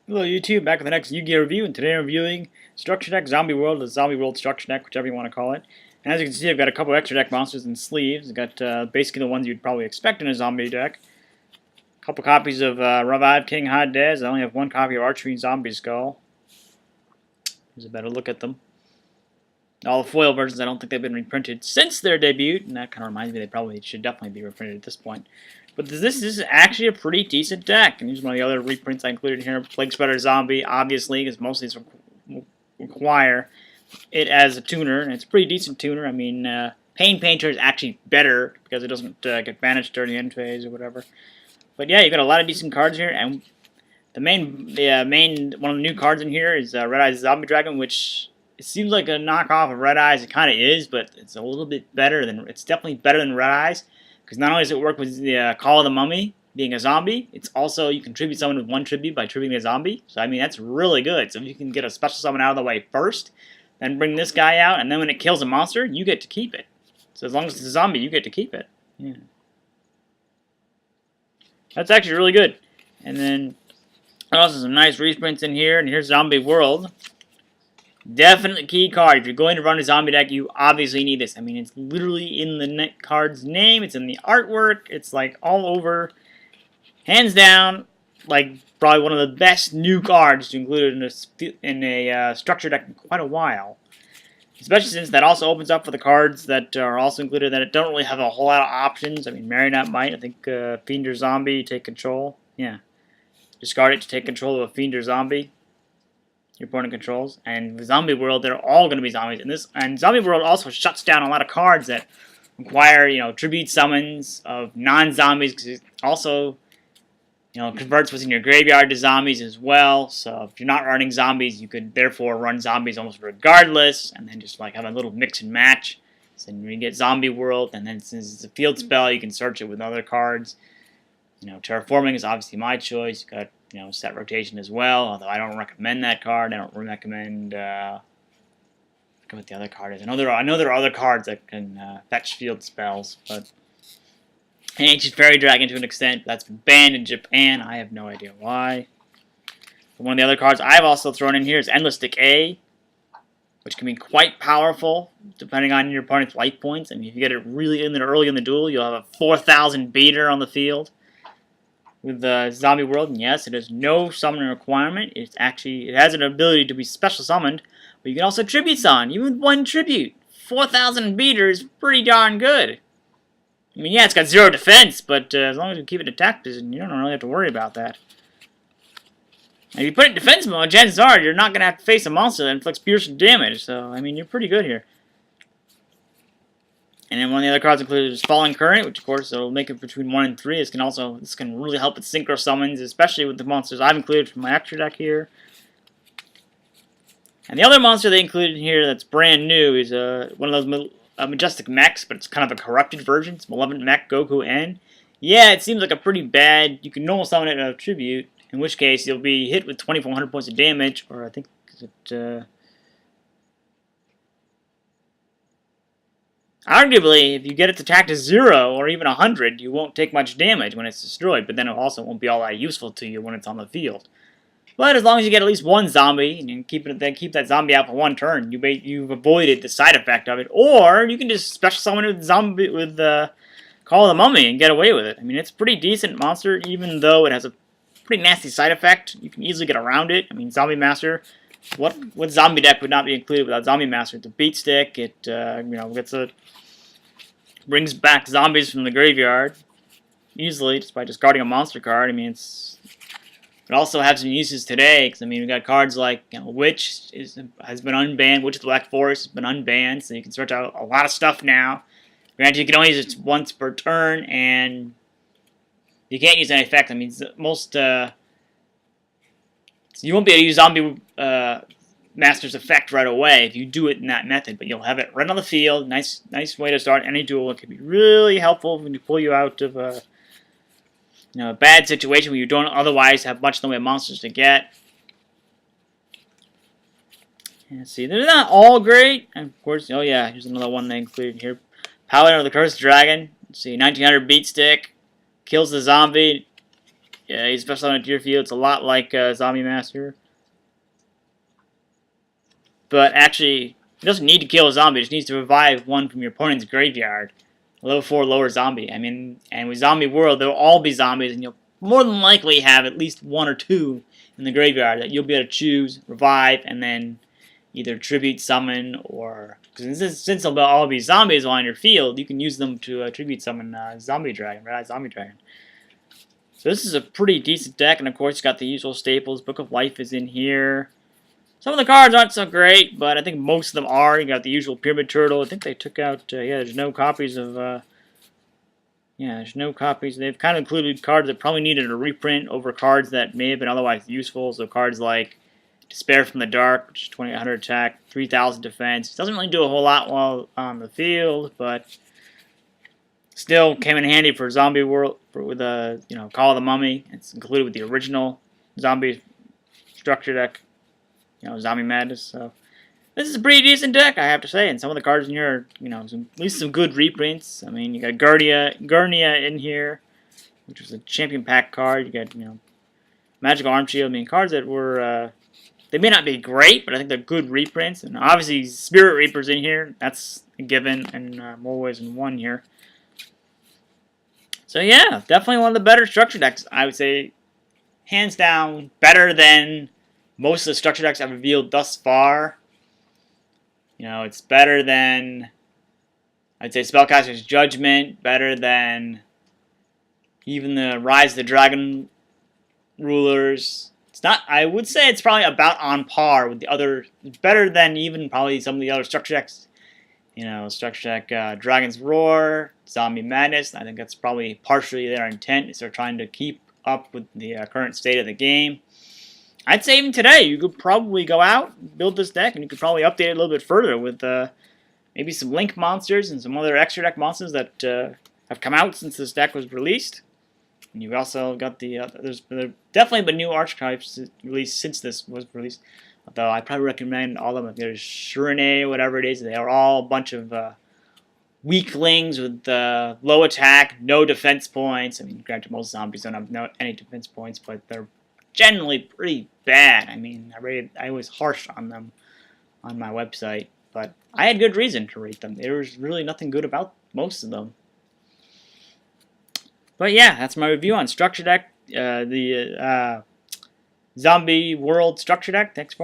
Hello YouTube, back with the next Yu-Gi-Oh! Review, and today I'm reviewing Structure Deck Zombie World, or Zombie World Structure Deck, whichever you want to call it. And as you can see, I've got a couple extra deck monsters and sleeves. I've got basically the ones you'd probably expect in a zombie deck. A couple copies of Revive King Hadez. I only have one copy of Archery Zombie Skull. Here's a better look at them. All the foil versions, I don't think they've been reprinted since their debut, and that kind of reminds me they probably should definitely be reprinted at this point. But this is actually a pretty decent deck, and here's one of the other reprints I included here. Plague Spreader Zombie, obviously, because most of these require it as a tuner, and it's a pretty decent tuner. I mean, Pain Painter is actually better, because it doesn't get banished during the end phase or whatever. But yeah, you've got a lot of decent cards here, and the main one of the new cards in here is Red Eyes Zombie Dragon, which it seems like a knockoff of Red Eyes. It kind of is, but it's a little bit better than. It's definitely better than Red Eyes, because not only does it work with the Call of the Mummy being a zombie, it's also you can tribute someone with one tribute by tributing a zombie. So I mean that's really good. So if you can get a special summon out of the way first, then bring this guy out, and then when it kills a monster, you get to keep it. So as long as it's a zombie, you get to keep it. Yeah, that's actually really good. And then also some nice reprints in here. And here's Zombie World. Definitely key card. If you're going to run a zombie deck, you obviously need this. I mean, it's literally in the card's name. It's in the artwork. It's like all over. Hands down, like probably one of the best new cards to include in a structure deck in quite a while. Especially since that also opens up for the cards that are also included that don't really have a whole lot of options. I mean, Marionette might. I think Fiend or Zombie, take control. Yeah. Discard it to take control of a Fiend or Zombie your opponent controls. And with Zombie World, they're all going to be zombies. And Zombie World also shuts down a lot of cards that require, tribute summons of non-zombies, because it also, converts what's in your graveyard to zombies as well. So if you're not running zombies, you could therefore run zombies almost regardless, and then just like have a little mix and match. So when you get Zombie World, and then since it's a field spell, you can search it with other cards. Terraforming is obviously my choice. You've got set rotation as well, although I don't recommend that card. I don't recommend, I forget what the other card is. I know there are other cards that can fetch field spells, but Ancient Fairy Dragon to an extent, that's been banned in Japan. I have no idea why. But one of the other cards I've also thrown in here is Endless Decay, which can be quite powerful, depending on your opponent's life points. I mean, if you get it really in there early in the duel, you'll have a 4,000 beater on the field. With the Zombie World, and yes, it has no summoning requirement. It has an ability to be special summoned, but you can also tribute summon, even with one tribute. 4,000 beater is pretty darn good. I mean, yeah, it's got 0 defense, but as long as you keep it attack position, you don't really have to worry about that. If you put it in defense mode, chances are you're not going to have to face a monster that inflicts piercing damage, so, I mean, you're pretty good here. And then one of the other cards included is Falling Current, which of course will make it between 1 and 3. This can really help with synchro summons, especially with the monsters I've included from my extra deck here. And the other monster they included here that's brand new is one of those Majestic Mechs, but it's kind of a corrupted version. It's Malevolent Mech Goku N. Yeah, it seems like a pretty bad. You can normal summon it out of tribute, in which case you'll be hit with 2,400 points of damage, or I think arguably, if you get its attack to 0 or even 100, you won't take much damage when it's destroyed, but then it also won't be all that useful to you when it's on the field. But as long as you get at least one zombie, and you keep that zombie out for one turn, you've avoided the side effect of it. Or you can just special summon with Call of the Mummy and get away with it. I mean, it's a pretty decent monster, even though it has a pretty nasty side effect. You can easily get around it. I mean, Zombie Master. What zombie deck would not be included without Zombie Master? It's a beat stick. It brings back zombies from the graveyard easily just by discarding a monster card. I mean, it also has some uses today because I mean we got cards like Witch has been unbanned. Witch of the Black Forest has been unbanned, so you can search out a lot of stuff now. Granted, you can only use it once per turn, and you can't use any effect. I mean, you won't be able to use Zombie Master's effect right away if you do it in that method, but you'll have it right on the field. Nice way to start any duel. It can be really helpful when you pull you out of a bad situation where you don't otherwise have much in the way of monsters to get. And see, they're not all great. And of course, oh yeah, here's another one they included here. Paladin of the Cursed Dragon. Let's see, 1900 beat stick. Kills the zombie. Yeah, he's special on a tier field. It's a lot like Zombie Master. But actually, he doesn't need to kill a zombie. He just needs to revive one from your opponent's graveyard. Level 4 lower zombie. I mean, and with Zombie World, they'll all be zombies, and you'll more than likely have at least 1 or 2 in the graveyard that you'll be able to choose, revive, and then either tribute summon or... Since they'll all be zombies on your field, you can use them to tribute summon Zombie Dragon, Red-Eye Zombie Dragon. So this is a pretty decent deck, and of course you got the usual staples. Book of Life is in here. Some of the cards aren't so great, but I think most of them are. You got the usual Pyramid Turtle. I think they took out, yeah, there's no copies of, yeah, there's no copies. They've kind of included cards that probably needed a reprint over cards that may have been otherwise useful. So cards like Despair from the Dark, which is 2800 attack, 3000 defense. Doesn't really do a whole lot while on the field, but still came in handy for Zombie World with a, you know, Call of the Mummy. It's included with the original zombie structure deck, you know, Zombie Madness. So this is a pretty decent deck, I have to say. And some of the cards in here are, you know, at least some good reprints. I mean, you got Gurnia in here, which was a Champion Pack card. You got, you know, Magical Arm Shield. I mean, cards that were, they may not be great, but I think they're good reprints. And obviously, Spirit Reaper's in here. That's a given, and more ways than one here. So yeah, definitely one of the better structure decks, I would say. Hands down, better than most of the structure decks I've revealed thus far. You know, it's better than, I'd say, Spellcaster's Judgment, better than even the Rise of the Dragon Rulers. It's not, I would say it's probably about on par with the other, it's better than even probably some of the other structure decks. You know, structure deck Dragon's Roar, Zombie Madness. I think that's probably partially their intent, is they're trying to keep up with the current state of the game. I'd say even today, you could probably go out, build this deck, and you could probably update it a little bit further with maybe some Link monsters and some other extra deck monsters that have come out since this deck was released. And you've also got the, there's definitely been new archetypes released since this was released. Although I'd probably recommend all of them. There's Shurine, whatever it is. They are all a bunch of weaklings with low attack, no defense points. I mean, granted, most zombies don't have any defense points, but they're generally pretty bad. I mean, I was harsh on them on my website, but I had good reason to rate them. There was really nothing good about most of them. But yeah, that's my review on Structure Deck, the Zombie World Structure Deck. Thanks for watching.